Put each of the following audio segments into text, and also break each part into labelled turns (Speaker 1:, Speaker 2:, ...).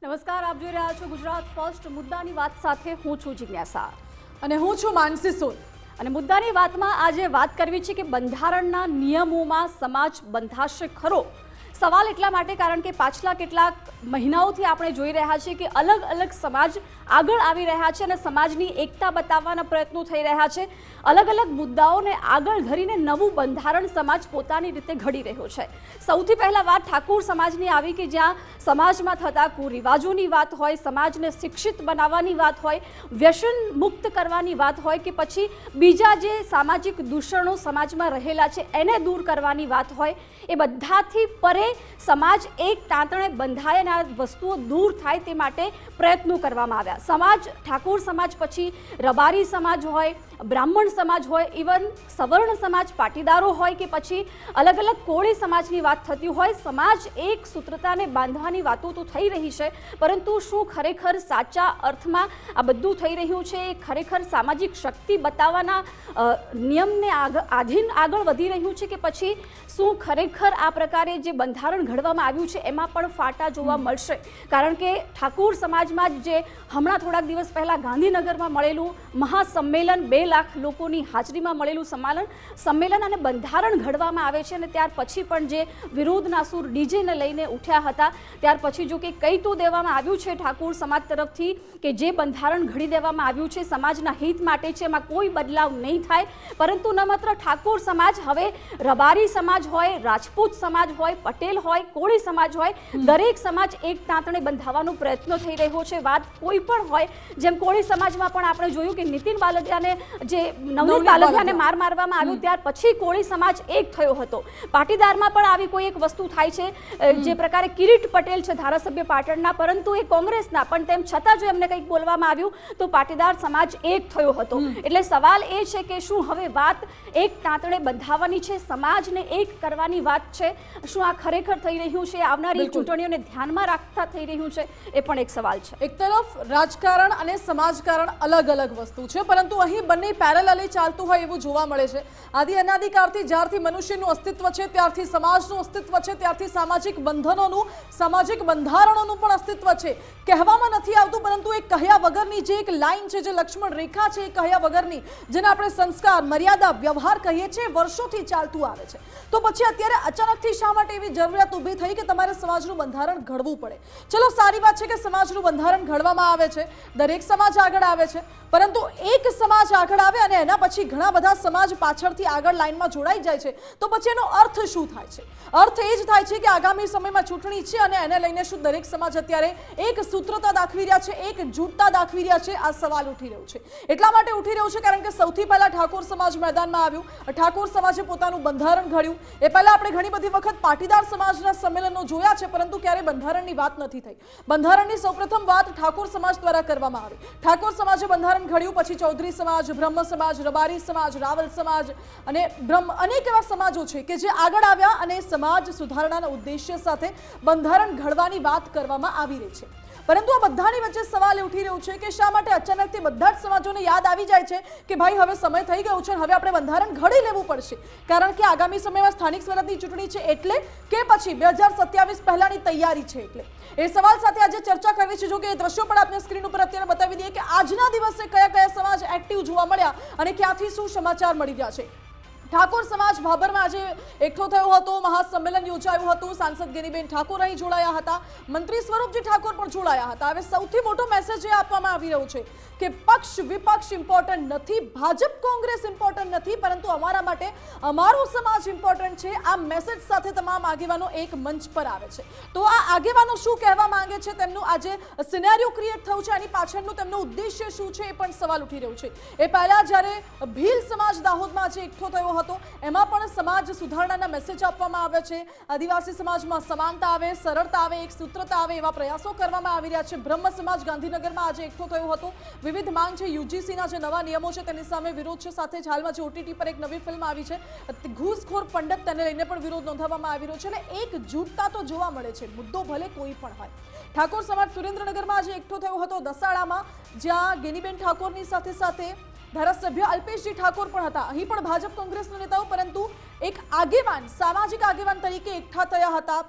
Speaker 1: નમસ્કાર, આપ જોઈ રહ્યા છો ગુજરાત ફર્સ્ટ મુદ્દાની વાત સાથે હું છું જિજ્ઞાસા
Speaker 2: અને હું છું માનસી સોલ।
Speaker 1: અને મુદ્દાની વાતમાં આજે વાત કરવી છે કે બંધારણના નિયમોમાં સમાજ બંધાશે ખરો। સવાલ એટલા માટે કારણ કે પાછલા કેટલાક મહિનાઓથી આપણે જોઈ રહ્યા છીએ કે અલગ અલગ સમાજ આગળ આવી રહ્યા છે અને સમાજની એકતા બતાવવાના પ્રયત્નો થઈ રહ્યા છે। અલગ અલગ મુદ્દાઓને આગળ ધરીને નવું બંધારણ સમાજ પોતાની રીતે ઘડી રહ્યો છે। સૌથી પહેલા વાત ઠાકોર સમાજની આવી કે જ્યાં સમાજમાં થતા કુરિવાજોની વાત હોય, સમાજને શિક્ષિત બનાવવાની વાત હોય, વ્યસન મુક્ત કરવાની વાત હોય કે પછી બીજા જે સામાજિક દૂષણો સમાજમાં રહેલા છે એને દૂર કરવાની વાત હોય, એ બધાથી પરે સમાજ એક તાંતણે બંધાય અને આ વસ્તુઓ દૂર થાય તે માટે પ્રયત્નો કરવામાં આવ્યા। સમાજ ઠાકોર સમાજ પછી રબારી સમાજ હોય, બ્રાહ્મણ સમાજ હોય, ઇવન સવર્ણ સમાજ પાટીદારો હોય કે પછી અલગ અલગ કોળી સમાજની વાત થતી હોય, સમાજ એક સૂત્રતાને બાંધવાની વાતો તો થઈ રહી છે, પરંતુ શું ખરેખર સાચા અર્થમાં આ બધું થઈ રહ્યું છે? એ ખરેખર સામાજિક શક્તિ બતાવવાના નિયમને આધીન આગળ વધી રહ્યું છે કે પછી શું ખરેખર આ પ્રકારે જે બંધારણ ઘડવામાં આવ્યું છે એમાં પણ ફાટા જોવા મળશે? કારણ કે ઠાકોર સમાજમાં જે હમણાં થોડાક દિવસ પહેલાં ગાંધીનગરમાં મળેલું મહાસંમેલન, 2 લાખ લોકોની હાજરીમાં મળેલું સંમેલન અને બંધારણ ઘડવામાં આવે છે અને ત્યાર પછી પણ જે વિરોધના સૂર ડીજેને લઈને ઉઠ્યા હતા, ત્યાર પછી જો કે કહી તો દેવામાં આવ્યું છે ઠાકોર સમાજ તરફથી કે જે બંધારણ ઘડી દેવામાં આવ્યું છે સમાજના હિત માટે છે, એમાં કોઈ બદલાવ નહીં થાય। પરંતુ ન માત્ર ઠાકોર સમાજ, હવે રબારી સમાજ હોય, રાજપૂત સમાજ હોય, પટેલ હોય, કોળી સમાજ હોય, દરેક સમાજ એક તાંતણે બંધાવવાનો પ્રયત્ન થઈ રહ્યો છે। વાત કોઈ પણ હોય, જેમ કોળી સમાજમાં પણ આપણે જોયું કે નીતિન બાલદિયાને જે નવનીત બાલદિયાને માર મારવામાં આવ્યું ત્યાર પછી કોળી સમાજ એક થયો હતો। પાટીદારમાં પણ આવી કોઈ એક વસ્તુ થાય છે, જે પ્રકારે કિરીટ પટેલ છે ધારાસભ્ય પાટણના, પરંતુ એ કોંગ્રેસના, પણ તેમ છતાં જો એમને કંઈક બોલવામાં આવ્યું તો પાટીદાર સમાજ એક થયો હતો। એટલે સવાલ એ છે કે શું હવે વાત એક તાંતણે બંધાવવાની છે, સમાજને એક કરવાની વાત છે? શું આ ખરેખર થઈ રહ્યું છે? આવનારી ચૂંટણીઓને ધ્યાનમાં રાખતા થઈ રહ્યું છે? એ પણ એક સવાલ છે।
Speaker 2: એક તરફ રાજકારણ અને સમાજકારણ અલગ અલગ વસ્તુ છે, પરંતુ અહીં બંને પેરેલલી ચાલતું હોય એવું જોવા મળે છે। આદિ અનાદિકાળથી જ્યારથી મનુષ્યનું અસ્તિત્વ છે ત્યારથી સમાજનું અસ્તિત્વ છે, ત્યારથી સામાજિક બંધનોનું, સામાજિક બંધારણોનું પણ અસ્તિત્વ છે। કહેવામાં નથી આવતું, પરંતુ એ કહ્યા વગરની જે એક લાઈન છે, જે લક્ષ્મણ રેખા છે, એ કહ્યા વગરની, જેને આપણે સંસ્કાર, મર્યાદા, વ્યવહાર કહીએ છીએ, વર્ષોથી ચાલતું આવે છે। તો પછી અત્યારે અચાનકથી શા માટે એવી જરૂરિયાત ઊભી થઈ કે તમારે સમાજનું બંધારણ ઘડવું પડે? ચલો, સારી વાત છે કે સમાજનું બંધારણ ઘડવામાં આવે છે, દરેક સમાજ આગળ આવે છે, પરંતુ એક સમાજ આગળ આવે અને એના પછી ઘણા બધા સમાજ પાછળથી આગળ લાઈનમાં જોડાઈ જાય છે, તો પછી એનો અર્થ શું થાય છે? અર્થ એ જ થાય છે કે આગામી સમયમાં ચૂંટણી છે અને એને લઈને શું દરેક સમાજ અત્યારે એક સૂત્રતા દાખવી રહ્યા છે, એક જૂથતા દાખવી રહ્યા છે? આ સવાલ ઉઠી રહ્યો છે। એટલા માટે ઉઠી રહ્યું છે કારણ કે સૌથી પહેલા ઠાકોર સમાજ મેદાનમાં આવ્યું, ઠાકોર સમાજે પોતાનું બંધારણ ઘડ્યું। એ પહેલા આપણે ઘણી બધી વખત પાટીદાર સમાજના સંમેલનો જોયા છે, પરંતુ ક્યારેય બંધારણની વાત નથી થઈ। બંધારણની સૌપ્રથમ વાત ઠાકોર સમાજ દ્વારા કરવામાં આવી। ઠાકોર સમાજે બંધારણ ઘડ્યું, પછી ચૌધરી સમાજ, બ્રહ્મ સમાજ, રબારી સમાજ, રાવલ સમાજ અને અનેક એવા સમાજો છે કે જે આગળ આવ્યા અને સમાજ સુધારણાના ઉદ્દેશ્ય સાથે બંધારણ ઘડવાની વાત કરવામાં આવી રહી છે। પરંતુ આ બધાની વચ્ચે સવાલ ઉઠી રહ્યો છે કે શા માટે અચાનકથી બધા જ સમાજોને યાદ આવી જાય છે કે ભાઈ હવે સમય થઈ ગયો છે, હવે આપણે બંધારણ ઘડી લેવું પડશે, કારણ કે આગામી સમયમાં સ્થાનિક સ્વરાજની ચૂંટણી છે, એટલે કે પછી 2027 પહેલાની તૈયારી છે। એટલે એ સવાલ સાથે આજે ચર્ચા કરવી છે। જો કે એ દ્રશ્યો પણ આપણે સ્ક્રીન ઉપર અત્યારે બતાવી દઈએ કે આજના દિવસે કયા કયા સમાજ એક્ટિવ જોવા મળ્યા અને ક્યાંથી શું સમાચાર મળી રહ્યા છે। ઠાકોર સમાજ ભાભરમાં આજે એકઠો થયો હતો, મહાસંમેલન યોજાયું હતું, સાંસદ ગેનીબેન ઠાકોર અહીં જોડાયા હતા, મંત્રી સ્વરૂપજી ઠાકોર પણ જોડાયા હતા। હવે સૌથી મોટો મેસેજ એ આપવામાં આવી રહ્યો છે કે પક્ષ વિપક્ષ ઇમ્પોર્ટન્ટ નથી, ભાજપ કોંગ્રેસ ઇમ્પોર્ટન્ટ નથી, પરંતુ અમારા માટે અમારો સમાજ ઇમ્પોર્ટન્ટ છે। આ મેસેજ સાથે તમામ આગેવાનો એક મંચ પર આવે છે। તો આ આગેવાનો શું કહેવા માંગે છે, તેમનું આજે સિનેરિયો ક્રિએટ થયું છે, આની પાછળનું તેમનું ઉદ્દેશ્ય શું છે, એ પણ સવાલ ઉઠી રહ્યું છે। એ પહેલા જ્યારે ભીલ સમાજ દાહોદમાં આજે એકઠો થયો હતો, એમાં પણ સમાજ સુધારણાના મેસેજ આપવામાં આવ્યા છે। આદિવાસી સમાજમાં સમાનતા આવે, સરળતા આવે, એક સૂત્રતા આવે, એવા પ્રયાસો કરવામાં આવી રહ્યા છે। બ્રહ્મ સમાજ ગાંધીનગરમાં આજે એકઠો થયો હતો, વિવિધ માંગ છે, યુજીસીના જે નવા નિયમો છે તેની સામે વિરોધ છે, સાથે જ હાલમાં જે ઓટીટી પર એક નવી ફિલ્મ આવી છે ઘૂસખોર પંડિત, તેને લઈને પણ વિરોધ નોંધાવવામાં આવી રહ્યો છે। એટલે એક જૂથતા તો જોવા મળે છે, મુદ્દો ભલે કોઈ પણ હોય। ઠાકોર સમાજ સુરેન્દ્રનગરમાં આજે એકઠો થયો હતો, દસાડામાં, જ્યાં ગેનીબેન ઠાકોરની સાથે સાથે ધારાસભ્ય અલ્પેશજી ઠાકોર પણ હતા। અહીં પણ ભાજપ કોંગ્રેસના નેતાઓ, પરંતુ એક આગેવાન, સામાજિક આગેવાન તરીકે એકઠા થયા હતા।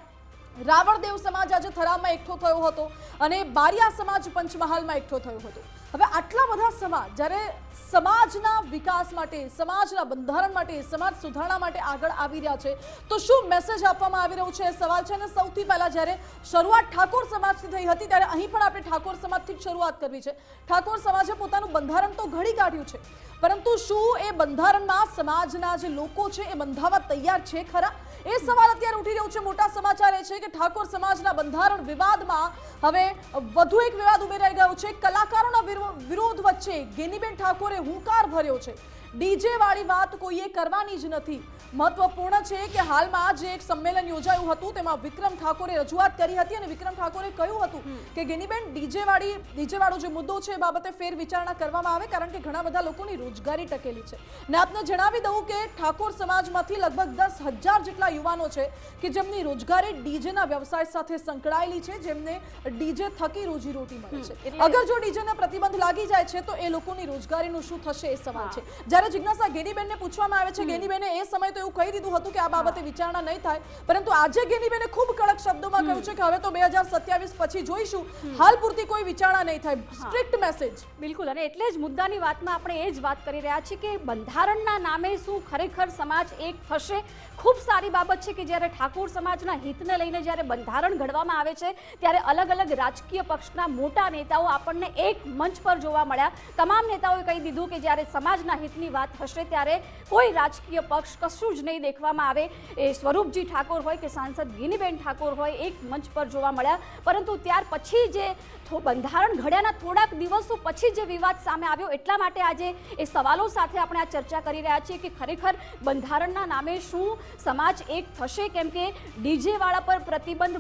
Speaker 2: રાવણદેવ સમાજ આજે થરામાં એકઠો થયો હતો અને બારિયા સમાજ પંચમહાલમાં એકઠો થયો હતો. હવે આટલા બધા સમાજ જ્યારે સમાજના વિકાસ માટે, સમાજના બંધારણ માટે, સમાજ સુધારણા માટે આગળ આવી રહ્યા છે તો શું મેસેજ આપવામાં આવી રહ્યું છે એ સવાલ છે. અને સૌથી પહેલા જ્યારે શરૂઆત ઠાકોર સમાજથી થઈ હતી ત્યારે અહીં પણ આપણે ઠાકોર સમાજથી જ શરૂઆત કરવી છે. ઠાકોર સમાજે પોતાનું બંધારણ તો ઘડી કાઢ્યું છે, પરંતુ શું એ બંધારણમાં સમાજના જે લોકો છે એ બંધાવા તૈયાર છે ખરા? એ સવાલ અત્યારે ઉઠી રહ્યો છે. મોટા સમાચાર એ છે કે ઠાકોર સમાજના બંધારણ વિવાદમાં હવે વધુ એક વિવાદ ઉમેરાઈ ગયો છે. કલાકારોના વિરોધ વચ્ચે ગેનીબેન ઠાકોરે હુંકાર ભર્યો છે. ડીજે વાળી વાત કોઈએ કરવાની જ નથી. મહત્વપૂર્ણ છે કે હાલમાં જે એક સંમેલન યોજાયું હતું તેમાં વિક્રમ ઠાકોરે રજૂઆત કરી હતી અને વિક્રમ ઠાકોરે કહ્યું હતું કે ગેનીબેન ડીજે વાળો જે મુદ્દો છે એ બાબતે ફેર વિચારણા કરવામાં આવે, કારણ કે ઘણા બધા લોકોની રોજગારી ટકેલી છે. ને આપને જણાવી દઉં કે ઠાકોર સમાજમાંથી લગભગ 10,000 જેટલા યુવાનો છે કે જેમની રોજગારી ડીજેના વ્યવસાય સાથે સંકળાયેલી છે, જેમને ડીજે થકી રોજીરોટી મળે છે. અગર જો ડીજેને પ્રતિબંધ લાગી જાય છે તો એ લોકોની રોજગારીનું શું થશે એ સવાલ છે. જ્યારે જિજ્ઞાસા ગેનીબેનને પૂછવામાં આવે છે, ગેનીબેને એ સમય તો એવું કહી દીધું હતું કે આ બાબતે વિચારણા નહીં થાય, પરંતુ આજે ગેનીબેને ખૂબ કડક શબ્દોમાં કહ્યું છે કે હવે તો 2027 પછી જોઈશું, હાલ પૂરતી કોઈ વિચારણા નહીં થાય. Strict message.
Speaker 1: બિલકુલ, અને એટલે જ મુદ્દાની વાતમાં આપણે એ જ વાત કરી રહ્યા છીએ કે બંધારણના નામે શું ખરેખર સમાજ એક થશે? ખૂબ સારી બાબત છે કે જ્યારે ઠાકોર સમાજના હિતને લઈને જ્યારે બંધારણ ઘડવામાં આવે છે ત્યારે અલગ અલગ રાજકીય પક્ષના મોટા નેતાઓ આપણને એક મંચ પર જોવા મળ્યા. તમામ નેતાઓએ કહી દીધું કે જ્યારે સમાજના હિતની વાત હશે ત્યારે કોઈ રાજકીય પક્ષ કશું જ નહીં દેખવામાં આવે. એ સ્વરૂપજી ઠાકોર હોય કે સાંસદ ગેનીબેન ઠાકોર હોય, એક મંચ પર જોવા મળ્યા. પરંતુ ત્યાર પછી જે બંધારણ ઘડ્યાના થોડાક દિવસો પછી જે વિવાદ સામે આવ્યો, એટલા માટે આજે એ સવાલો સાથે આપણે આ ચર્ચા કરી રહ્યા છીએ કે ખરેખર બંધારણના નામે શું સમાજ એક થશે? કેમ કે ડીજે પર પ્રતિબંધ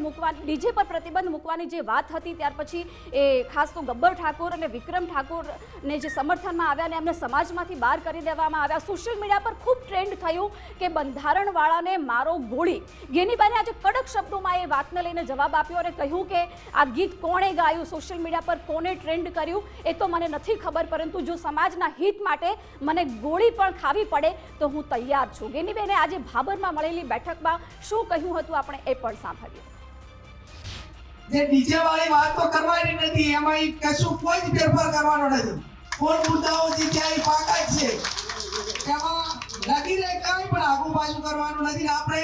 Speaker 1: મૂકવાની જે વાત હતી ત્યાર પછી એ ખાસ તો ગબ્બર ઠાકોર અને વિક્રમ ઠાકોરને જે સમર્થનમાં આવ્યા અને એમને સમાજમાંથી બહાર કરી દેવામાં આવ્યા. સોશિયલ મીડિયા પર ખૂબ ટ્રેન્ડ થયું કે બંધારણવાળાને મારો ગોળી. ગેનીબાને આજે કડક શબ્દોમાં એ વાતને લઈને જવાબ આપ્યો અને કહ્યું કે આ ગીત કોણે ગાયું, સોશિયલ મીડિયા પર કોને ટ્રેન્ડ કર્યું એ તો મને નથી ખબર, પરંતુ જો સમાજના હિત માટે મને ગોળી પણ ખાવી પડે તો હું તૈયાર છું. ગેનીબેને આજે ભાબરમાં મળેલી બેઠકમાં શું કહ્યું હતું આપણે એ પણ સાંભળીએ.
Speaker 3: જે ડીજે વાળી વાત તો કરવાની નથી, એમાં કશું કોઈ જ ફેરફાર કરવાનો નથી. કોણ મુદ્દાઓ જે ક્યાંય પાકા છે એમાં લગી રહે, કાંઈ પણ આગુ પાછું કરવાનું નથી. આપણે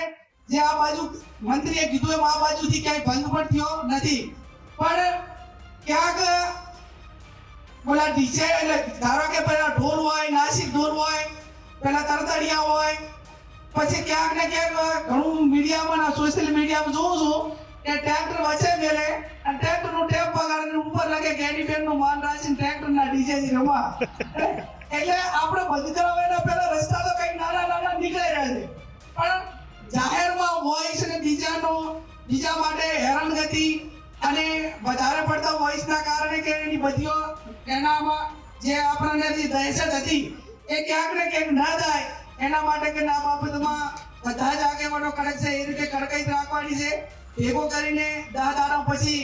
Speaker 3: જે આ બાજુ મંત્રીએ કીધું એમ આ બાજુથી ક્યાંય ભંગ પણ થયો નથી. પણ ક્યાંક બોલા ડીજે એટલે ધારો કે પેલા ઢોલ હોય, નાસિક ઢોલ હોય, પેલા તરતડિયા હોય, પછી ક્યાંક ને ક્યાંક ઘણું મીડિયામાં, સોશિયલ મીડિયામાં જોઉં છું કે ટ્રેક્ટર વચ્ચે મેલે અને ટ્રેક્ટરનું ટેપ વગાડીને ઉપર લાગે ગેનીબેનનું માન રાખીને ટ્રેક્ટરના ડીજેથી રમવા. એટલે આપણે બંધ કરાવવાના પહેલા રસ્તા તો કંઈક નાના નીકળી રહ્યા છે, પણ જાહેરમાં વોઇસ અને બીજા માટે હેરાનગતિ અને વધારે પડતા વોઇસના કારણે કે એની બધીઓ એનામાં જે આપણને જે દહેશત હતી એ ક્યાંક ને ક્યાંક ના થાય એના માટે કે આ બાબતમાં બધા જ આગેવાનો કડક છે એ રીતે કડકાઈ રાખવાની છે. ભેગો કરીને 10 દાડા પછી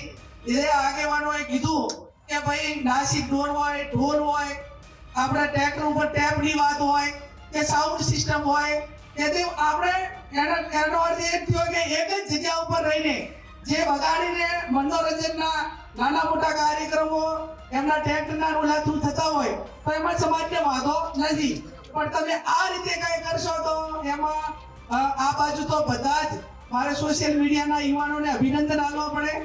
Speaker 3: એ આગેવાનોએ કીધું કે ભાઈ નાસિક ઢોલ હોય, આપણે ટ્રેક્ટર ઉપર ટેપની વાત હોય કે સાઉન્ડ સિસ્ટમ હોય, તેથી આપણે એનો અર્થ એ થયો કે એક જ જગ્યા ઉપર રહીને જે વગાડીને મનોરંજનના નાના મોટા કાર્યક્રમો એમના ટ્રેક્ટરના રોલાથું થતા હોય તો એમાં સમાજને વાંધો નથી. પણ તમે આ રીતે કંઈ કરશો તો એમાં આ બાજુ તો બધા જ મારે સોશિયલ મીડિયાના યુવાનોને અભિનંદન આપવા પડે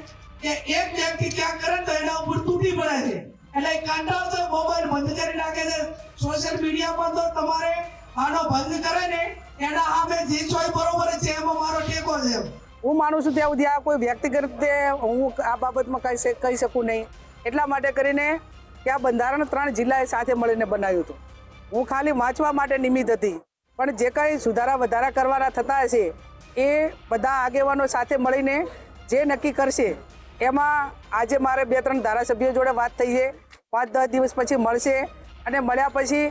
Speaker 3: કે એક વ્યક્તિ ક્યાંક કરે તો એના ઉપર તૂટી પડે છે. એટલે કંટાળો તો મોબાઈલ બંધ કરી નાખે છે. સોશિયલ મીડિયામાં તો તમારે આનો બંધ કરે ને એના સામે જે ચોય બરોબર છે એમાં મારો ટેકો છે.
Speaker 4: હું માનું છું ત્યાં સુધી આ કોઈ વ્યક્તિગત રીતે હું આ બાબતમાં કહી શકું નહીં. એટલા માટે કરીને કે આ બંધારણ 3 જિલ્લાએ સાથે મળીને બનાવ્યું હતું. હું ખાલી વાંચવા માટે નિમિત્ત હતી, પણ જે કંઈ સુધારા વધારા કરવાના થતા હશે એ બધા આગેવાનો સાથે મળીને જે નક્કી કરશે એમાં આજે મારે 2-3 ધારાસભ્યો જોડે વાત થઈ છે. 5-10 દિવસ પછી મળશે અને મળ્યા પછી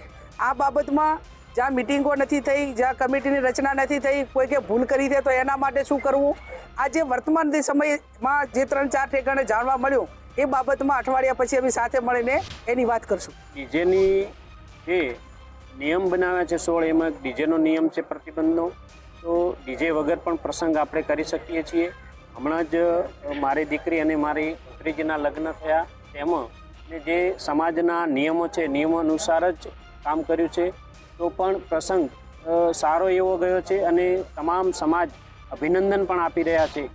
Speaker 4: આ બાબતમાં જ્યાં મિટિંગો નથી થઈ, જ્યાં કમિટીની રચના નથી થઈ, કોઈ કે ભૂલ કરી દે તો એના માટે શું કરવું, આજે વર્તમાન સમયમાં જે 3-4 ઠેકાણે જાણવા મળ્યું એ બાબતમાં અઠવાડિયા પછી અમે સાથે મળીને એની વાત કરશું.
Speaker 5: ડીજેની જે નિયમ બનાવ્યા છે 16, એમાં ડીજેનો નિયમ છે પ્રતિબંધનો, તો ડીજે વગર પણ પ્રસંગ આપણે કરી શકીએ છીએ. હમણાં જ મારી દીકરી અને મારી ભત્રીજીના લગ્ન થયા તેમાં ને જે સમાજના નિયમો છે નિયમો અનુસાર જ કામ કર્યું છે. તો પણ પ્રસંગ સારો એવો ગયો છે અને તમામ સમાજ અભિનંદન પણ આપી રહ્યા છે.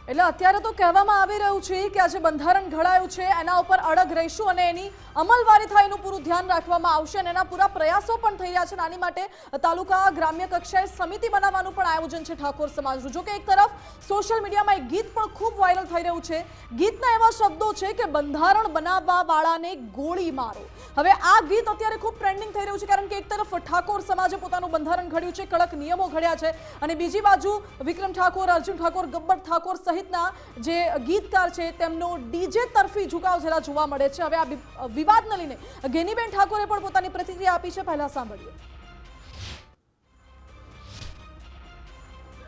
Speaker 2: એટલે અત્યારે તો કહેવામાં આવી રહ્યું છે કે આજે બંધારણ ઘડાયું છે એના ઉપર અડગ રહીશું અને એની અમલવારી થાય એનું પૂરું ધ્યાન રાખવામાં આવશે અને એના પૂરા પ્રયાસો પણ થઈ રહ્યા છે. આની માટે તાલુકા ગ્રામ્ય કક્ષાએ સમિતિ બનાવવાનું પણ આયોજન છે ઠાકોર સમાજનું. જો કે એક તરફ સોશિયલ મીડિયામાં એક ગીત પણ ખૂબ વાયરલ થઈ રહ્યું છે. ગીતના એવા શબ્દો છે કે બંધારણ બનાવવા વાળાને ગોળી મારો. હવે આ ગીત અત્યારે ખૂબ ટ્રેન્ડિંગ થઈ રહ્યું છે કારણ કે એક તરફ ઠાકોર સમાજે પોતાનું બંધારણ ઘડ્યું છે, કડક નિયમો ઘડ્યા છે અને બીજી બાજુ વિક્રમ ઠાકોર, અર્જુન ઠાકોર, ગબ્બર ઠાકોર સહિતના જે ગીતકાર છે તેમનો ડીજે તરફી ઝુકાવ જરા જોવા મળે છે. હવે આ વિવાદને લઈને ગેનીબેન ઠાકોરે પણ પોતાની પ્રતિક્રિયા આપી છે. પહેલા સાંભળીએ.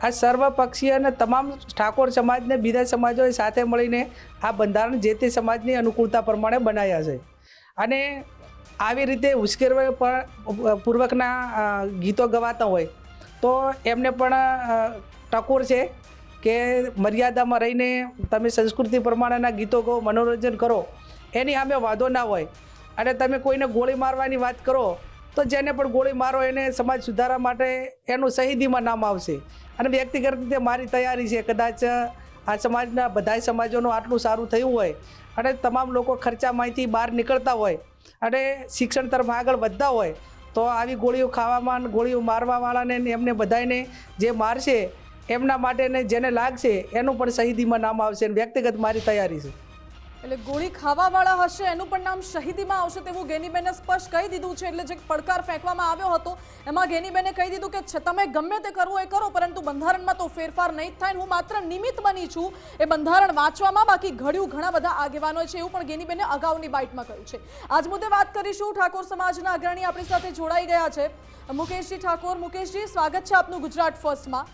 Speaker 4: આ સર્વપક્ષીય અને તમામ ઠાકોર સમાજને બીજા સમાજોએ સાથે મળીને આ બંધારણ જે તે સમાજની અનુકૂળતા પ્રમાણે બનાવ્યા છે અને આવી રીતે ઉશ્કેરવા પૂર્વકના ગીતો ગવાતા હોય તો એમને પણ ટકોર છે કે મર્યાદામાં રહીને તમે સંસ્કૃતિ પ્રમાણેના ગીતો ગો, મનોરંજન કરો, એની સામે વાંધો ના હોય. અને તમે કોઈને ગોળી મારવાની વાત કરો તો જેને પણ ગોળી મારો એને સમાજ સુધારા માટે એનું શહીદીમાં નામ આવશે. અને વ્યક્તિગત રીતે મારી તૈયારી છે કદાચ આ સમાજના બધા સમાજોનું આટલું સારું થયું હોય અને તમામ લોકો ખર્ચામાંથી બહાર નીકળતા હોય અને શિક્ષણ તરફ આગળ વધતા હોય તો આવી ગોળીઓ ખાવામાં, ગોળીઓ મારવાવાળાને એમને બધાને જે મારશે એમના માટે જેને લાગશે એનું પણ શહીદીમાં નામ આવશે. વ્યક્તિગત મારી તૈયારી છે.
Speaker 2: એટલે ગોળી ખાવાવાળા હશે એનું પણ નામ શહીદીમાં આવશે તેવું ગેનીબેને સ્પષ્ટ કહી દીધું છે. એટલે જે પડકાર ફેંકવામાં આવ્યો હતો એમાં ગેનીબેને કહી દીધું કે તમે ગમે તે કરવું એ કરો પરંતુ બંધારણમાં તો ફેરફાર નહીં જ થાય. હું માત્ર નિમિત્ત બની છું એ બંધારણ વાંચવામાં, બાકી ઘડ્યું ઘણા બધા આગેવાનો છે એવું પણ ગેનીબેને અગાઉની બાઇટમાં કહ્યું છે. આજ મુદ્દે વાત કરીશું. ઠાકોર સમાજના અગ્રણી આપણી સાથે જોડાઈ ગયા છે મુકેશજી ઠાકોર. મુકેશજી, સ્વાગત છે આપનું ગુજરાત ફર્સ્ટમાં.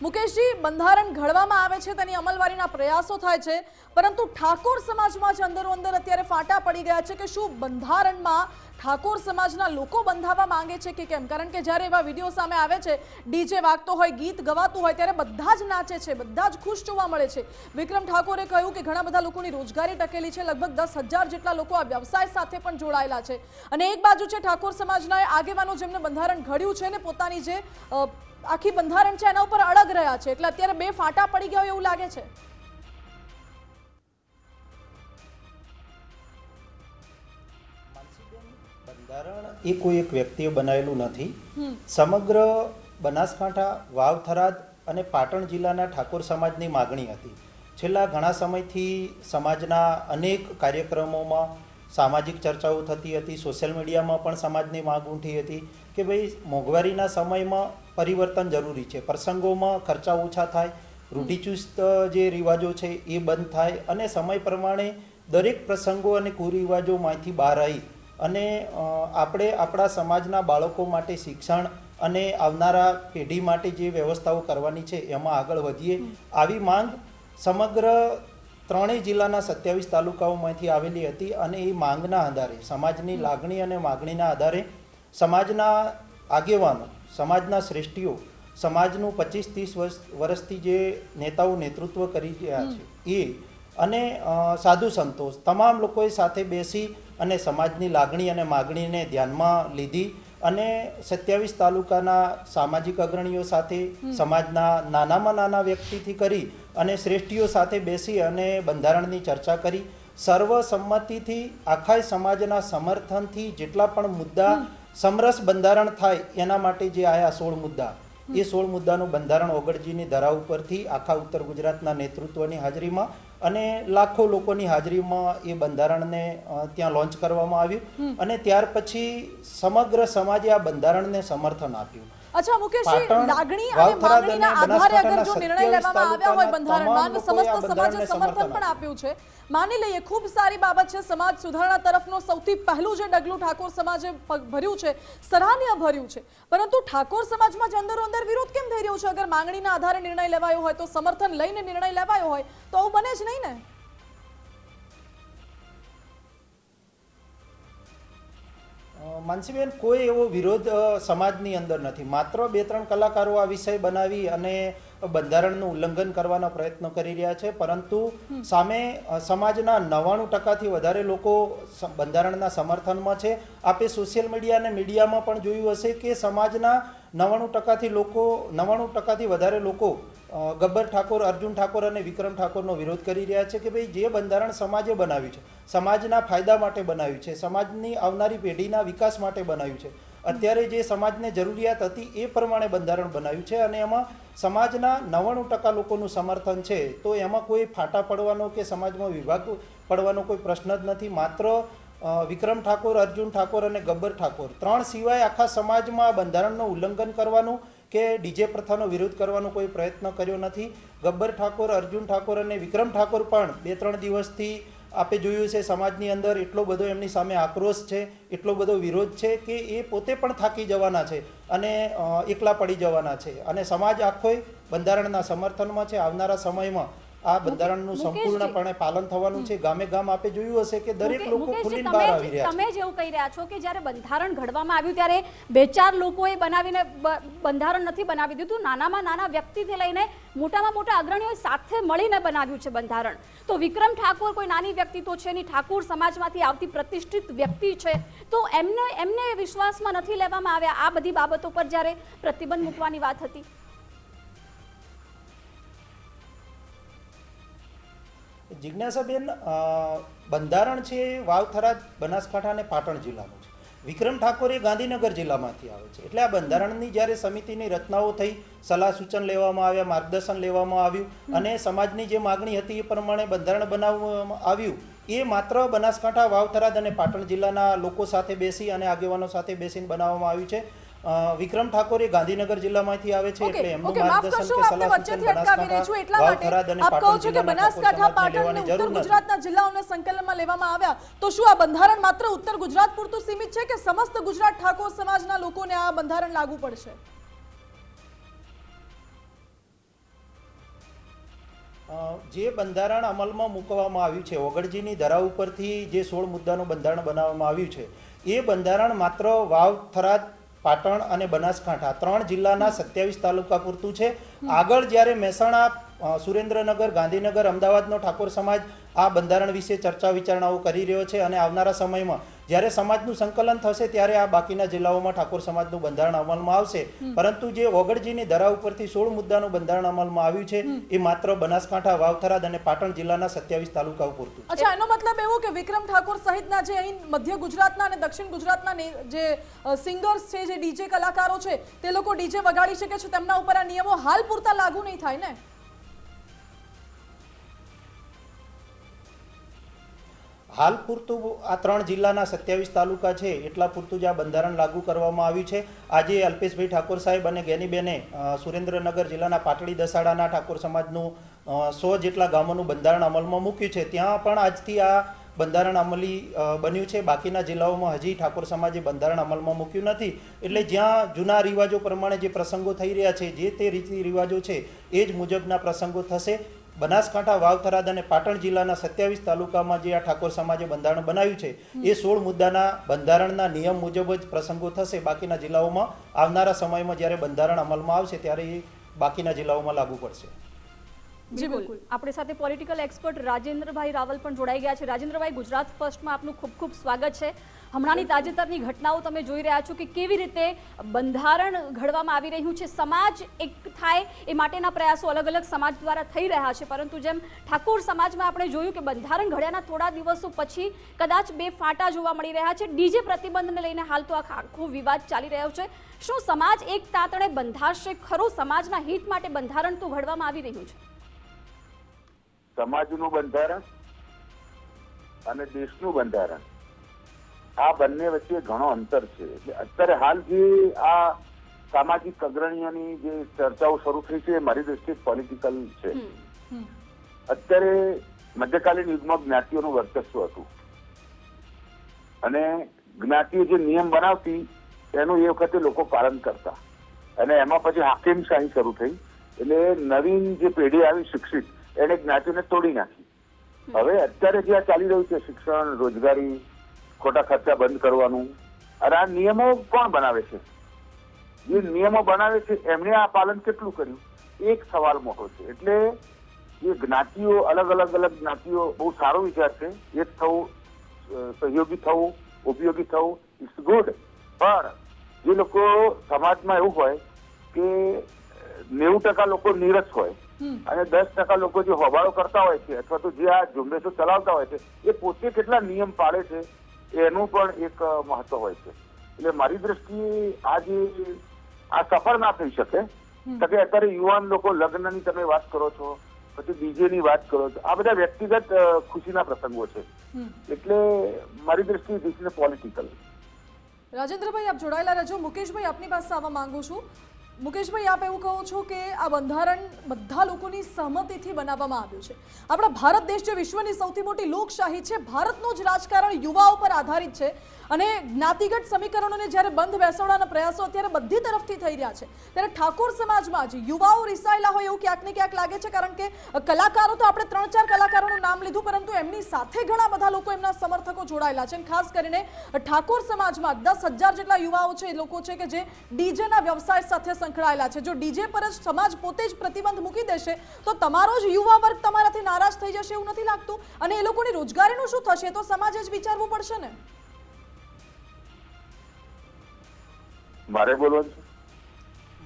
Speaker 2: મુકેશજી, બંધારણ ઘડવામાં આવે છે, તેની અમલવારીના પ્રયાસો થાય છે, પરંતુ ઠાકોર સમાજમાં જ અંદરો અંદર અત્યારે ફાટા પડી ગયા છે કે શું બંધારણમાં ઠાકોર સમાજના લોકો બંધાવવા માંગે છે કે કેમ? કારણ કે જ્યારે એવા વિડીયો સામે આવે છે, ડીજે વાગતો હોય, ગીત ગવાતું હોય ત્યારે બધા જ નાચે છે, બધા જ ખુશ જોવા મળે છે. વિક્રમ ઠાકોરે કહ્યું કે ઘણા બધા લોકોની રોજગારી ટકેલી છે, લગભગ 10,000 જેટલા લોકો આ વ્યવસાય સાથે પણ જોડાયેલા છે. અને એક બાજુ છે ઠાકોર સમાજના આગેવાનો જેમને બંધારણ ઘડ્યું છે ને પોતાની જે આખી બંધારણ છે એના ઉપર અડગ રહ્યા છે. એટલે અત્યારે બે ફાટા પડી ગયા એવું લાગે છે.
Speaker 6: બંધારણ એ કોઈ એક વ્યક્તિએ બનાવેલું નથી. સમગ્ર બનાસકાંઠા, વાવ, થરાદ અને પાટણ જિલ્લાના ઠાકોર સમાજની માગણી હતી. છેલ્લા ઘણા સમયથી સમાજના અનેક કાર્યક્રમોમાં સામાજિક ચર્ચાઓ થતી હતી. સોશિયલ મીડિયામાં પણ સમાજની માગ ઉઠી હતી કે ભાઈ મોંઘવારીના સમયમાં પરિવર્તન જરૂરી છે, પ્રસંગોમાં ખર્ચા ઓછા થાય, રૂઢિચુસ્ત જે રિવાજો છે એ બંધ થાય અને સમય પ્રમાણે દરેક પ્રસંગો અને કુરિવાજોમાંથી બહાર આવી અને આપણે આપણા સમાજના બાળકો માટે શિક્ષણ અને આવનારા પેઢી માટે જે વ્યવસ્થાઓ કરવાની છે એમાં આગળ વધીએ. આવી માંગ સમગ્ર ત્રણેય જિલ્લાના 27 તાલુકાઓમાંથી આવેલી હતી અને એ માંગના આધારે, સમાજની લાગણી અને માગણીના આધારે સમાજના આગેવાનો, સમાજના શ્રેષ્ઠીઓ, સમાજનું 25-30 વર્ષથી જે નેતાઓ નેતૃત્વ કરી રહ્યા છે એ અને સાધુ સંતો તમામ લોકોએ સાથે બેસી અને સમાજની લાગણી અને માગણીને ધ્યાનમાં લીધી અને 27 તાલુકાના સામાજિક અગ્રણીઓ સાથે, સમાજના નાનામાં નાના વ્યક્તિથી કરી અને શ્રેષ્ઠીઓ સાથે બેસી અને બંધારણની ચર્ચા કરી. સર્વસંમતિથી આખા સમાજના સમર્થનથી જેટલા પણ મુદ્દા સમરસ બંધારણ થાય એના માટે જે આયા 16 મુદ્દા, એ 16 મુદ્દાનું બંધારણ ઓગળજીની ધરા ઉપરથી આખા ઉત્તર ગુજરાતના નેતૃત્વની હાજરીમાં અને લાખો લોકોની હાજરીમાં એ બંધારણને ત્યાં લોન્ચ કરવામાં આવ્યું અને ત્યાર પછી સમગ્ર સમાજે આ બંધારણને સમર્થન આપ્યું.
Speaker 2: અચ્છા મુકેશજી, લાગણી અને માંગણીના આધારે અગર જો નિર્ણય લેવામાં આવ્યા હોય બંધારણમાં અને સમસ્ત સમાજે સમર્થન પણ આપ્યું છે, માની લઈએ ખૂબ સારી બાબત છે, સમાજ સુધારણા તરફનો સૌથી પહેલું જે ડગલું ઠાકોર સમાજે ભર્યું છે, સરાહનીય ભર્યું છે, પરંતુ ઠાકોર સમાજમાં જ અંદરો અંદર વિરોધ કેમ થઈ રહ્યો છે? અગર માંગણીના આધારે નિર્ણય લેવાયો હોય તો, સમર્થન લઈને નિર્ણય લેવાયો હોય તો આવું બને જ નહીં ને?
Speaker 6: માનસીબેન, કોઈ એવો વિરોધ સમાજની અંદર નથી. માત્ર 2-3 કલાકારો આ વિષય બનાવી અને બંધારણનું ઉલ્લંઘન કરવાના પ્રયત્નો કરી રહ્યા છે, પરંતુ સામે સમાજના 99% વધારે લોકો બંધારણના સમર્થનમાં છે. આપે સોશિયલ મીડિયા અને મીડિયામાં પણ જોયું હશે કે સમાજના 99%થી વધારે લોકો ગબ્બર ઠાકોર, અર્જુન ઠાકોર અને વિક્રમ ઠાકોરનો વિરોધ કરી રહ્યા છે કે ભાઈ જે બંધારણ સમાજે બનાવ્યું છે, સમાજના ફાયદા માટે બનાવ્યું છે, સમાજની આવનારી પેઢીના વિકાસ માટે બનાવ્યું છે, અત્યારે જે સમાજને જરૂરિયાત હતી એ પ્રમાણે બંધારણ બનાવ્યું છે અને એમાં સમાજના 99% લોકોનું સમર્થન છે, તો એમાં કોઈ ફાટા પડવાનો કે સમાજમાં વિભાગ પડવાનો કોઈ પ્રશ્ન જ નથી. માત્ર વિક્રમ ઠાકોર, અર્જુન ઠાકોર અને ગબ્બર ઠાકોર 3 સિવાય આખા સમાજમાં બંધારણનું ઉલ્લંઘન કરવાનું કે ડીજે પ્રથાનો વિરોધ કરવાનો કોઈ પ્રયત્ન કર્યો નથી. ગબ્બર ઠાકોર, અર્જુન ઠાકોર અને વિક્રમ ઠાકોર પણ 2-3 દિવસથી આપે જોયું છે સમાજની અંદર એટલો બધો એમની સામે આક્રોશ છે, એટલો બધો વિરોધ છે કે એ પોતે પણ થાકી જવાના છે અને એકલા પડી જવાના છે. અને સમાજ આખોય બંધારણના સમર્થનમાં છે. આવનારા સમયમાં આ બંધારણનું સંપૂર્ણપણે પાલન થવાનું છે. ગામે ગામ આપે જોયું હશે કે દરેક લોકો ખુલીને બહાર આવી રહ્યા છે.
Speaker 1: તમે જેવું કહી રહ્યા છો કે જ્યારે બંધારણ ઘડવામાં આવ્યું ત્યારે 2-4 લોકોએ બનાવીને બંધારણ નથી બનાવી દીધું, નાનામાં નાના વ્યક્તિથી લઈને મોટામાં મોટા અગ્રણીઓ સાથે મળીને બનાવ્યું છે બંધારણ. તો વિક્રમ ઠાકોર કોઈ નાની વ્યક્તિ તો છે નહીં, ઠાકોર સમાજમાંથી આવતી પ્રતિષ્ઠિત વ્યક્તિ છે, તો એમને વિશ્વાસમાં નથી લેવામાં આવ્યા આ બધી બાબતો પર જ્યારે પ્રતિબંધ મૂકવાની વાત હતી?
Speaker 6: જિજ્ઞાસાબેન, બંધારણ છે વાવ, થરાદ, બનાસકાંઠા અને પાટણ જિલ્લાનું છે. વિક્રમ ઠાકોર એ ગાંધીનગર જિલ્લામાંથી આવે છે. એટલે આ બંધારણની જ્યારે સમિતિની રચનાઓ થઈ, સલાહ સૂચન લેવામાં આવ્યા, માર્ગદર્શન લેવામાં આવ્યું અને સમાજની જે માગણી હતી એ પ્રમાણે બંધારણ બનાવવામાં આવ્યું. એ માત્ર બનાસકાંઠા, વાવ, થરાદ અને પાટણ જિલ્લાના લોકો સાથે બેસી અને આગેવાનો સાથે બેસીને બનાવવામાં આવ્યું છે. વિક્રમ ઠાકોર એ ગાંધીનગર જિલ્લામાંથી આવે છે, એટલે એમનું માર્ગદર્શન કે સલાહ સૂચન બનાસકાંઠા, વાવ, થરાદ અને પાટણ જિલ્લાના
Speaker 2: બનાસકાંઠા, ઉત્તર ગુજરાતના જિલ્લાઓને સંકલનમાં લેવામાં આવ્યા. તો શું આ બંધારણ માત્ર ઉત્તર ગુજરાત પૂરતું સીમિત છે કે સમસ્ત ગુજરાત ઠાકોર સમાજના લોકોને આ બંધારણ લાગુ પડશે?
Speaker 6: જે બંધારણ અમલમાં મૂકવામાં આવ્યું છે, ઓગળજીની ધરા ઉપરથી જે 16 મુદ્દાનું બંધારણ બનાવવામાં આવ્યું છે, એ બંધારણ માત્ર વાવ, થરાદ, પાટણ અને બનાસકાંઠા 3 જિલ્લાના 27 તાલુકા પૂરતું છે. આગળ જ્યારે મહેસાણા, સુરેન્દ્રનગર, ગાંધીનગર, અમદાવાદનો ઠાકોર સમાજ આ બંધારણ વિશે ચર્ચા વિચારણાઓ કરી રહ્યો છે અને આવનારા સમયમાં જ્યારે સમાજનું સંકલન થશે ત્યારે આ બાકીના જિલ્લાઓમાં ઠાકોર સમાજનું બંધારણ અમલમાં આવશે. પરંતુ જે ઓગળજીની ધરા ઉપરથી 16 મુદ્દાનું બંધારણ અમલમાં આવ્યું છે એ માત્ર બનાસકાંઠા, વાવ, થરાદ અને પાટણ જિલ્લાના 27 તાલુકાઓ પૂરતું.
Speaker 2: અચ્છા, એનો મતલબ એવો કે વિક્રમ ઠાકોર સહિતના જે અહીં મધ્ય ગુજરાતના અને દક્ષિણ ગુજરાતના જે સિંગર્સ છે, જે ડીજે કલાકારો છે, તે લોકો ડીજે વગાડી શકે છે, તેમના ઉપર આ નિયમો હાલ પૂરતા લાગુ નહીં થાય ને?
Speaker 6: હાલ પૂરતું આ 3 જિલ્લાના 27 તાલુકા છે એટલા પૂરતું જ આ બંધારણ લાગુ કરવામાં આવ્યું છે. આજે અલ્પેશભાઈ ઠાકોર સાહેબ અને ગેનીબેને સુરેન્દ્રનગર જિલ્લાના પાટડી દસાડાના ઠાકોર સમાજનું 100 જેટલા ગામોનું બંધારણ અમલમાં મૂક્યું છે. ત્યાં પણ આજથી આ બંધારણ અમલી બન્યું છે. બાકીના જિલ્લાઓમાં હજી ઠાકોર સમાજે બંધારણ અમલમાં મૂક્યું નથી. એટલે જ્યાં જૂના રિવાજો પ્રમાણે જે પ્રસંગો થઈ રહ્યા છે, જે તે રીતિ રિવાજો છે એ જ મુજબના પ્રસંગો થશે. બનાસકાંઠા, વાવ, થરાદ અને પાટણ જિલ્લાના 27 તાલુકામાં જે આ ઠાકોર સમાજે બંધારણ બનાવ્યું છે એ 16 મુદ્દાના બંધારણના નિયમ મુજબ જ પ્રસંગો થશે. બાકીના જિલ્લાઓમાં આવનારા સમયમાં જ્યારે બંધારણ અમલમાં આવશે ત્યારે એ બાકીના જિલ્લાઓમાં લાગુ પડશે.
Speaker 1: જી બિલકુલ. આપણી સાથે પોલિટિકલ એક્સપર્ટ રાજેન્દ્રભાઈ રાવલ પણ જોડાઈ ગયા છે. રાજેન્દ્રભાઈ, ગુજરાત ફર્સ્ટમાં આપનું ખૂબ ખૂબ સ્વાગત છે. હમણાંની તાજેતરની ઘટનાઓ તમે જોઈ રહ્યા છો કે કેવી રીતે બંધારણ ઘડવામાં આવી રહ્યું છે. સમાજ એક થાય એ માટેના પ્રયાસો અલગ અલગ સમાજ દ્વારા થઈ રહ્યા છે, પરંતુ જેમ ઠાકોર સમાજમાં આપણે જોયું કે બંધારણ ઘડ્યાના થોડા દિવસો પછી કદાચ 2 ફાટા જોવા મળી રહ્યા છે. ડીજે પ્રતિબંધને લઈને હાલ તો આખો વિવાદ ચાલી રહ્યો છે. શું સમાજ એક તાતણે બંધાશે ખરો? સમાજના હિત માટે બંધારણ તો ઘડવામાં આવી રહ્યું છે.
Speaker 7: સમાજનું બંધારણ અને દેશનું બંધારણ, આ બંને વચ્ચે ઘણો અંતર છે. એટલે અત્યારે હાલ જે આ સામાજિક અગ્રણીઓની જે ચર્ચાઓ શરૂ થઈ છે એ મારી દ્રષ્ટિએ પોલિટિકલ છે. અત્યારે મધ્યકાલીન યુગમાં જ્ઞાતિઓનું વર્ચસ્વ હતું અને જ્ઞાતિઓ જે નિયમ બનાવતી એનું એ વખતે લોકો પાલન કરતા અને એમાં પછી હાકીમશાહી શરૂ થઈ. એટલે નવીન જે પેઢી આવી શિક્ષિત, એને જ્ઞાતિને તોડી નાખી. હવે અત્યારે જે આ ચાલી રહ્યું છે શિક્ષણ, રોજગારી, ખોટા ખર્ચા બંધ કરવાનું, અને આ નિયમો કોણ બનાવે છે? જે નિયમો બનાવે છે એમણે આ પાલન કેટલું કર્યું? એક સવાલ મોટો છે. એટલે એ જ્ઞાતિઓ અલગ જ્ઞાતિઓ બહુ સારો વિચાર છે. એક થવું, સહયોગી થવું, ઉપયોગી થવું, ઇટ્સ ગુડ. પણ જે લોકો સમાજમાં એવું હોય કે 90% લોકો નીરસ હોય અને 10% લોકો જે હોબાળો કરતા હોય છે અથવા તો જે આ ઝુંબેશો ચલાવતા હોય છે એ પોતે કેટલા નિયમ પાળે છે એનું પણ એક મહત્વ હોય છે. એટલે મારી દ્રષ્ટિએ આ સફળ ના થઈ શકે. કે અત્યારે યુવાન લોકો લગ્નની તમે વાત કરો છો, પછી ડીજે ની વાત કરો છો, આ બધા વ્યક્તિગત ખુશીના પ્રસંગો છે. એટલે મારી દ્રષ્ટિએ ધીસ ઇઝ પોલિટિકલ.
Speaker 2: રાજેન્દ્રભાઈ, આપ જોડાયેલા રહેજો. મુકેશભાઈ, આપની પાસે આવવા માંગુ છું. મુકેશભાઈ, આપ એવું કહો છો કે આ બંધારણ બધા લોકોની સહમતિથી બનાવવામાં આવ્યું છે. આપણા ભારત દેશ જે વિશ્વની સૌથી મોટી લોકશાહી છે, ભારતનું જ રાજકારણ યુવાઓ પર આધારિત છે અને જ્ઞાતિગત સમીકરણોને જ્યારે બંધ બેસાડવાના પ્રયાસો અત્યારે બધી તરફથી થઈ રહ્યા છે, ત્યારે ઠાકોર સમાજમાં જ યુવાઓ રિસાયેલા હોય એવું ક્યાંક ને ક્યાંક લાગે છે. કારણ કે કલાકારો તો આપણે 3-4 કલાકારોનું નામ લીધું, પરંતુ એમની સાથે ઘણા બધા લોકો એમના સમર્થકો જોડાયેલા છે. ખાસ કરીને ઠાકોર સમાજમાં 10,000 જેટલા યુવાઓ છે, એ લોકો છે કે જે ડીજેના વ્યવસાય સાથે સંકળાયેલા છે. જો ડીજે પર જ સમાજ પોતે જ પ્રતિબંધ મૂકી દેશે તો તમારો જ યુવા વર્ગ તમારાથી નારાજ થઈ જશે એવું નથી લાગતું? અને એ લોકોની રોજગારીનું શું થશે? તો સમાજે જ વિચારવું પડશે ને.
Speaker 7: મારે બોલવાનું છે.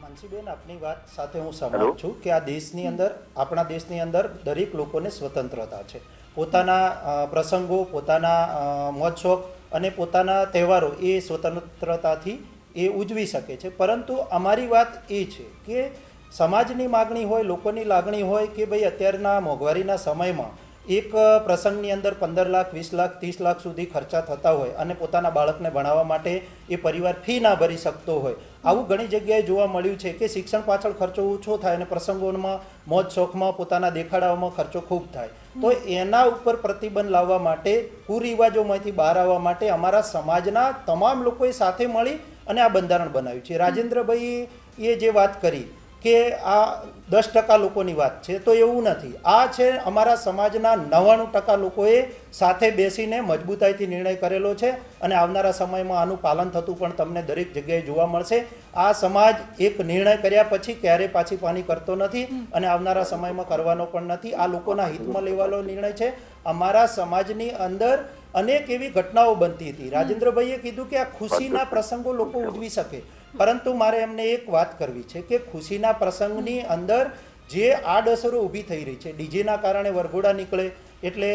Speaker 6: માનસીબેન, આપની વાત સાથે હું સહમત છું કે આ દેશની અંદર, આપણા દેશની અંદર દરેક લોકોને સ્વતંત્રતા છે. પોતાના પ્રસંગો, પોતાના મોજ શોખ અને પોતાના તહેવારો એ સ્વતંત્રતાથી એ ઉજવી શકે છે. પરંતુ અમારી વાત એ છે કે સમાજની માગણી હોય, લોકોની લાગણી હોય કે ભાઈ અત્યારના મોંઘવારીના સમયમાં એક પ્રસંગની અંદર 15 લાખ, 20 લાખ, 30 લાખ સુધી ખર્ચા થતા હોય અને પોતાના બાળકને ભણાવવા માટે એ પરિવાર ફી ના ભરી શકતો હોય. આવું ઘણી જગ્યાએ જોવા મળ્યું છે કે શિક્ષણ પાછળ ખર્ચો ઓછો થાય અને પ્રસંગોમાં, મોજ શોખમાં, પોતાના દેખાડાઓમાં ખર્ચો ખૂબ થાય. તો એના ઉપર પ્રતિબંધ લાવવા માટે, કુરિવાજોમાંથી બહાર આવવા માટે અમારા સમાજના તમામ લોકોએ સાથે મળી અને આ બંધારણ બનાવ્યું છે. રાજેન્દ્રભાઈ એ જે વાત કરી કે આ 10% લોકોની વાત છે, તો એવું નથી. આ છે અમારા સમાજના 99% લોકોએ સાથે બેસીને મજબૂતાઈથી નિર્ણય કરેલો છે અને આવનારા સમયમાં આનું પાલન થતું પણ તમને દરેક જગ્યાએ જોવા મળશે. આ સમાજ એક નિર્ણય કર્યા પછી ક્યારેય પાછી પાની કરતો નથી અને આવનારા સમયમાં કરવાનો પણ નથી. આ લોકોના હિતમાં લેવાનો નિર્ણય છે. અમારા સમાજની અંદર અનેક એવી ઘટનાઓ બનતી હતી. રાજેન્દ્રભાઈએ કીધું કે આ ખુશીના પ્રસંગો લોકો ઉજવી શકે, પરંતુ મારે એમને એક વાત કરવી છે કે ખુશીના પ્રસંગની અંદર જે આડઅસરો ઊભી થઈ રહી છે, ડીજેના કારણે વરઘોડા નીકળે, એટલે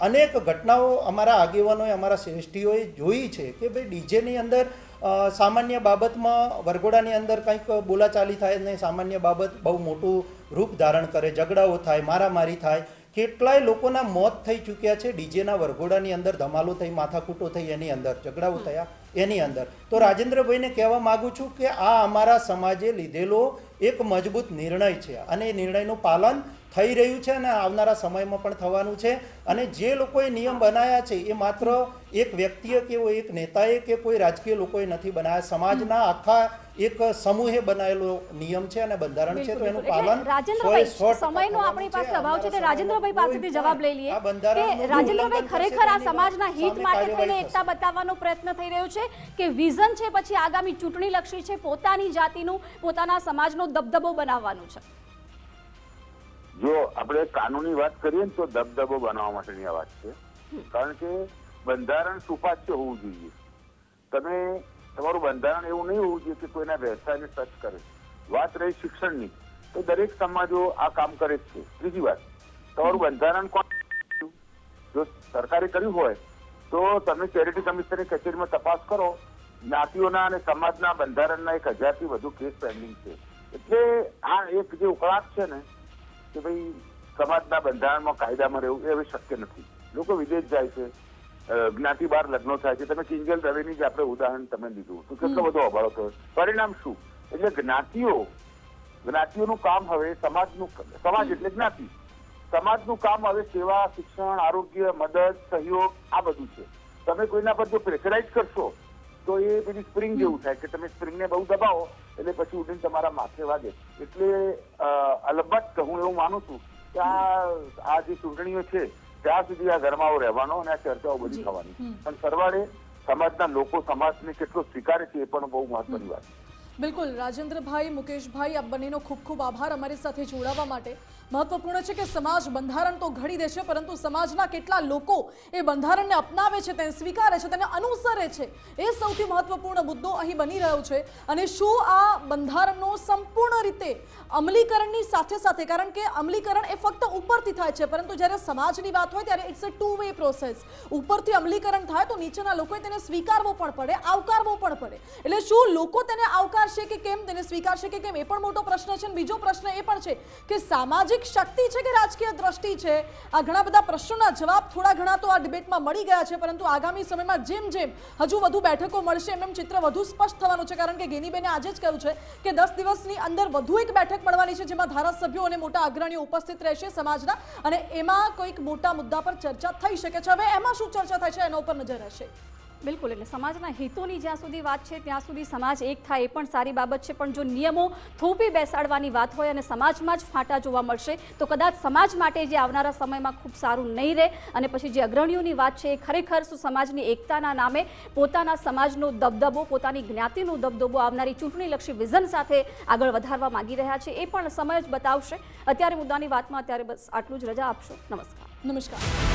Speaker 6: અનેક ઘટનાઓ અમારા આગેવાનોએ, અમારા શ્રેષ્ઠીઓએ જોઈ છે કે ભાઈ ડીજેની અંદર સામાન્ય બાબતમાં, વરઘોડાની અંદર કંઈક બોલાચાલી થાય ને સામાન્ય બાબત બહુ મોટું રૂપ ધારણ કરે, ઝઘડાઓ થાય, મારામારી થાય. કેટલાય લોકોના મોત થઈ ચૂક્યા છે ડીજેના વરઘોડાની અંદર, ધમાલો થઈ, માથાકૂટો થઈ, એની અંદર ઝઘડાઓ થયા એની અંદર. તો રાજેન્દ્રભાઈને કહેવા માગું છું કે આ અમારા સમાજે લીધેલો એક મજબૂત નિર્ણય છે અને એ નિર્ણયનું પાલન થઈ રહ્યું છે અને આવનારા સમયમાં પણ થવાનું છે. અને જે લોકોએ નિયમ બનાવ્યા છે એ માત્ર એક વ્યક્તિએ કે એક નેતાએ કે કોઈ રાજકીય લોકોએ નથી બનાવ્યા, સમાજના આખા એક સમૂહે બનાવેલો નિયમ છે અને બંધારણ છે. તો એનું પાલન
Speaker 1: રાજેન્દ્રભાઈ, સમયનો આપણી પાસે અભાવ છે, રાજેન્દ્રભાઈ પાસેથી જવાબ લઈ લઈએ કે રાજેન્દ્રભાઈ ખરેખર આ સમાજના હિત માટે થઈને એકતા બતાવવાનો પ્રયત્ન થઈ રહ્યો છે કે વિઝન છે પછી આગામી ચૂંટણી લક્ષી છે, પોતાની જાતિનું, પોતાના સમાજનો દબદબો બનાવવાનું છે?
Speaker 7: જો આપણે કાનૂની વાત કરીએ ને તો દબદબો બનાવવા માટેની આ વાત છે. કારણ કે બંધારણ સુપાચ્ય હોવું જોઈએ. તમારું બંધારણ એવું નહીં હોવું જોઈએ કે કોઈના વ્યવસાયને ટચ કરે. વાત રહી શિક્ષણની, તો દરેક સમાજો આ કામ કરે જ છે. ત્રીજી વાત, તમારું બંધારણ કોણ, જો સરકારે કર્યું હોય તો તમે ચેરિટી કમિશનરની કચેરીમાં તપાસ કરો. જ્ઞાતિઓના અને સમાજના બંધારણના 1000 થી વધુ કેસ પેન્ડિંગ છે. એટલે આ એક જે ઉકળાટ છે ને કે ભાઈ સમાજના બંધારણમાં કાયદામાં રહેવું, એ હવે શક્ય નથી. લોકો વિદેશ જાય છે, જ્ઞાતિ બહાર લગ્નો થાય છે. તમે કિંજલ દવેની જ આપણે ઉદાહરણ તમે લીધું તો કેટલો બધો અભાવ થયો. પરિણામ શું? એટલે જ્ઞાતિઓનું કામ હવે સમાજ એટલે જ્ઞાતિ, સમાજનું કામ હવે સેવા, શિક્ષણ, આરોગ્ય, મદદ, સહયોગ, આ બધું છે. તમે કોઈના પર જો પ્રેશરાઇઝ કરશો તો એ પેલી સ્પ્રિંગ જેવું થાય કે તમે સ્પ્રિંગને બહુ દબાવો એટલે પછી ઉડીને તમારા માથે વાગે. એટલે અલબત્ત હું એવું માનું છું કે આ જે ચૂંટણીઓ છે ત્યાં સુધી આ ગરમાવો રહેવાનો અને આ ચર્ચાઓ બધી થવાની, પણ સરવાળે સમાજના લોકો સમાજને કેટલો સ્વીકારે છે એ પણ બહુ મહત્વની વાત છે.
Speaker 2: બિલકુલ રાજેન્દ્રભાઈ, મુકેશભાઈ, આપ બંનેનો ખૂબ ખૂબ આભાર અમારી સાથે જોડાવા માટે. મહત્વપૂર્ણ છે કે સમાજ બંધારણ તો ઘડી દે છે, પરંતુ સમાજના કેટલા લોકો એ બંધારણને અપનાવે છે, તેને સ્વીકારે છે, તેને અનુસરે છે, એ સૌથી મહત્વપૂર્ણ મુદ્દો અહીં બની રહ્યો છે. અને શું આ બંધારણનો સંપૂર્ણ રીતે અમલીકરણની સાથે સાથે, કારણ કે અમલીકરણ એ ફક્ત ઉપરથી થાય છે, પરંતુ જ્યારે સમાજની વાત હોય ત્યારે it's a two way process. ઉપરથી અમલીકરણ થાય તો નીચેના લોકોએ તેને સ્વીકારવો પણ પડે, આવકારવો પણ પડે. એટલે શું લોકો તેને આવકારશે કે કેમ, તેને સ્વીકારશે કે કેમ, એ પણ મોટો પ્રશ્ન છે. બીજો પ્રશ્ન એ પણ છે કે સામાજિક શક્તિ છે કે રાજકીય દ્રષ્ટિ છે. આ ઘણા બધા પ્રશ્નોના જવાબ થોડા ઘણા તો આ ડિબેટમાં મળી ગયા છે, પરંતુ આગામી સમયમાં જેમ જેમ હજુ વધુ બેઠકો મળશે એમ ચિત્ર વધુ સ્પષ્ટ થવાનું છે. કારણ કે ગેનીબેને આજે જ કહ્યું છે કે 10 દિવસની અંદર વધુ એક બેઠક મળવાની છે, જેમાં ધારાસભ્યો અને મોટા અગ્રણીઓ ઉપસ્થિત રહેશે સમાજના, અને એમાં કોઈક મોટા મુદ્દા પર ચર્ચા થઈ શકે છે. હવે એમાં શું ચર્ચા થાય છે એના ઉપર નજર રહેશે.
Speaker 1: બિલકુલ, એટલે સમાજના હિતોની જ્યાં સુધી વાત છે ત્યાં સુધી સમાજ એક થાય એ પણ સારી બાબત છે, પણ જો નિયમો થોપી બેસાડવાની વાત હોય અને સમાજમાં જ ફાંટા જોવા મળશે તો કદાચ સમાજ માટે જે આવનારા સમયમાં ખૂબ સારું નહીં રહે. અને પછી જે અગ્રણીઓની વાત છે એ ખરેખર શું સમાજની એકતાના નામે પોતાના સમાજનો દબદબો, પોતાની જ્ઞાતિનો દબદબો આવનારી ચૂંટણીલક્ષી વિઝન સાથે આગળ વધારવા માંગી રહ્યા છે, એ પણ સમય જ બતાવશે. અત્યારે મુદ્દાની વાતમાં અત્યારે બસ આટલું જ. રજા આપશો. નમસ્કાર.
Speaker 2: નમસ્કાર.